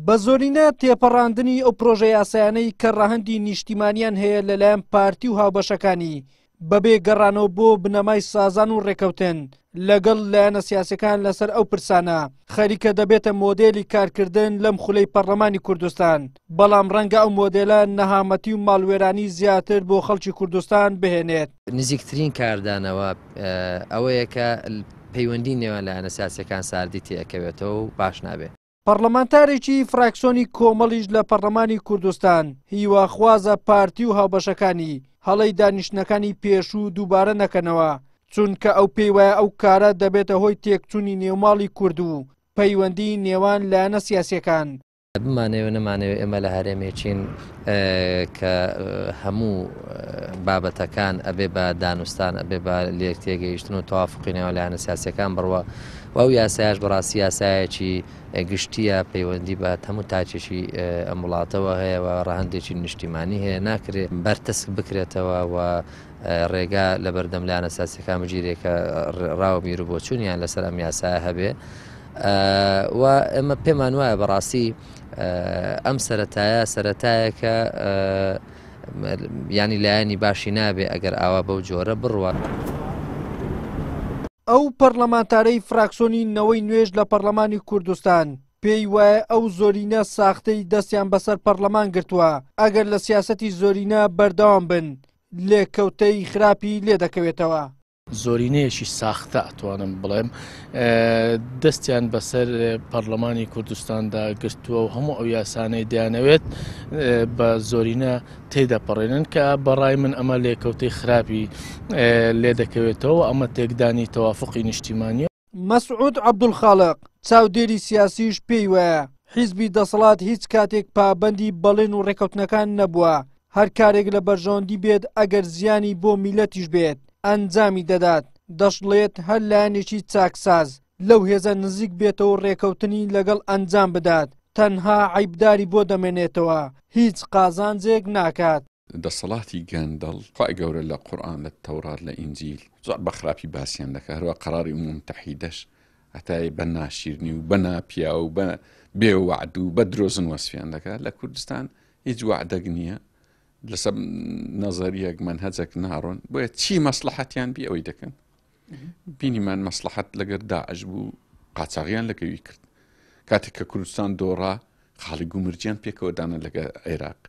بە زۆرینە تێپەڕاندنی ئەو پرۆژە یاسایانەی کە ڕاهەندی نیشتیمانیان هەیە لەلایەن پارتی و هاوبەشەکانی بەبێ گەڕانەوە بۆ بنەمای سازان و ڕێکەوتن لەگەڵ لایەنە سیاسەکان لەسەر ئەو پرسانە خەریکە دەبێتە مۆدێلی کارکردن لەم خولەی پەرلەمانی کوردستان. بەڵام ڕەنگە ئەو مۆدێلە نەهامەتی و ماڵوێرانی زیاتر بۆ خەڵکی کوردستان بهێنێت. نزیکترین کاردانەوە ئەوەیە کە پەیوەندی نێوان لایەنە سیاسەکان ساردی تێکەوێتەوە و باش نابێت. پەرلەمانتارێکی فراکسیۆنی کۆمەڵیش لە پەرلەمانی کوردستان هیواخوازە پارتی و هاوبەشەکانی هەڵەی دانیشتنەکانی پێشوو دووبارە نەکەنەوە، چونکە ئەو پێی وایە ئەو کارە دەبێتە هۆی تێکچوونی نێوماڵی کورد و پەیوەندی نێوان لایەنە سیاسیەکان. بمانەوە نەمانەوێت ئێمە لە هەرێمێکین کە هەموو بابەتەکان ئەبێ بە دانوستان ئەبێ بە لێک تێگەیشتن و تەوافقی نێوان لایەنە سیاسیەکان بڕوە و ئەو یاسایش بەڕاستی یاسایەکی گشتیە پەیوەندی بە هەموو تاچێکی ئەم وڵاتەوە هەیە و ڕەهەندێکی نیشتیمانی هەیە ناکرێت بەرتەسک بکرێتەوە و ڕێگا لە بەردەم لایەنە سیاسیەکان بگیرێکە ڕاو بیر و بۆچوونیان لەسەر ئەم یاسایە هەبێ و ئێمە پێمان وایە بەڕاستی ئەم سەرەتایەکە ینی لایەنی باشی نابێ ئەگەر ئاوا بەو جۆرە بڕوە. ئەو پەرلەمانتارەی فراکسیۆنی نەوەی نوێژ لە پەرلەمانی کوردستان پێی وایە ئەو زۆرینە ساختەی دەستیان بەسەر پەرلەمان گرتووە ئەگەر لە سیاسەتی زۆرینە بەردەوام بن لێکەوتەی خراپی لێ دەکەوێتەوە. زۆرینەیەشی ساختە ئەتوانم بڵێم دەستیان بەسەر پەرلەمانی کوردستاندا گرتووە و هەموو ئەو یاسانەی دەیانەوێت بە زۆرینە تێدەپەڕێنن کە بەڕای من ئەمە لێکەوتەی خراپی لێ دەکەوێتەوە ئەمە تێکدانی تەوافقی نیشتیمانیە. مەسعود عەبدولخالق چاودێری سیاسیش پێی وایە حیزبی دەسەڵات هیچ کاتێک پابەندی بەڵێن و ڕێکەوتنەکان نەبووە، هەر کارێک لە بەرژەوەندی بێت ئەگەر زیانی بۆ میلەتیش بێت ئەنجامی دەدات، دەشڵێت هەر لایەنێکی چاکساز لەو هێزە نزیک بێتەوە ڕێکەوتنی لەگەڵ ئەنجام بدات، تەنها عیبداری بۆ دەمێنێتەوە، هیچ قازانجێک ناکات. دەسەڵاتی گەندەڵ خوای گەورە لە قورئان لە تەورات لە ئینجیل زۆر بە خراپی باسییان دەکات، هەروە قەراری ئوموم متحیدەش هەتای بە ناشیرنی و بە ناپیا و بە بێوەعد و بە درۆزن وەسفیان دەکات. لە کوردستان هیچ وعدەک نییە، لەسەر نەزەریەک منهەجێک ناڕۆن، بۆیە چی مەسلحەتیان بی ئەوەی دەکەن. بینیمان مەسلحەت لەگەر داعش بوو قاچاغیان لەگەوی کرد، کاتێک کە کوردستان دۆڕا خاڵی گومرجیان پێکەوە دانا لەگە عێراق،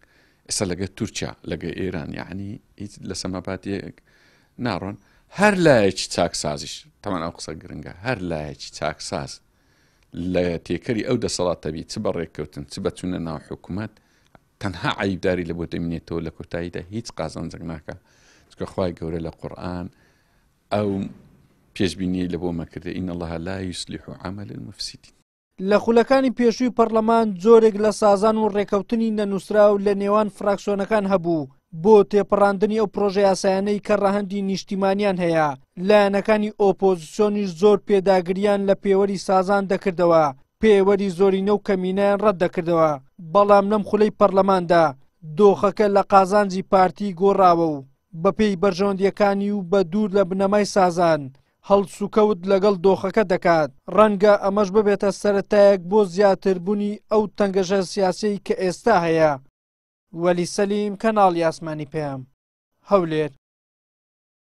ئێستا لەگە تورکیا لەگە ئێران، یعنی هیچ لە سەمەباتێک ناڕۆن. هەر لایەکی چاکسازیش تەمان ئەو قسە گرنگە، هەر لایەکی چاکساز لە تێکەری ئەو دەسەڵاتەبی چ بە ڕێککەوتن چ بە چوونە ناو حکوومەت تەنها عیبداری لە بۆ دەمێنێتەوە لە کۆتاییدا هیچ قازانجێک ناکە، چکە خوای گەورە لە قورئان ئەو پێشبینی لە بۆ مەکردە ئین الله لا یصلح عمل المفسدین. لە خولەکانی پێشووی پەرلەمان جۆرێک لە سازان و ڕێکەوتنی نەنووسراو لە نێوان فراکسیۆنەکان هەبوو بۆ تێپەڕاندنی ئەو پرۆژە یاسایانەی کە ڕەهەندی نیشتیمانیان هەیە. لایەنەکانی ئۆپۆزیسیۆنیش زۆر پێداگریان لە پێوەری سازان دەکردەوە، پێوەری زۆرینە و کەمینەیان ڕەت دەکردەوە، بەڵام لەم خولەی پەرلەماندا دۆخەکە لە قازانجی پارتی گۆڕاوە و بەپێی بەرژەوەندیەکانی و بە دوور لە بنەمای سازان هەڵسوکەوت لەگەڵ دۆخەکە دەکات. ڕەنگە ئەمەش ببێتە سەرەتایەک بۆ زیاتربوونی ئەو تەنگەشە سیاسی کە ئێستا هەیە. وەلی سەلیم، کەناڵی ئاسمانی پێم، هەولێر.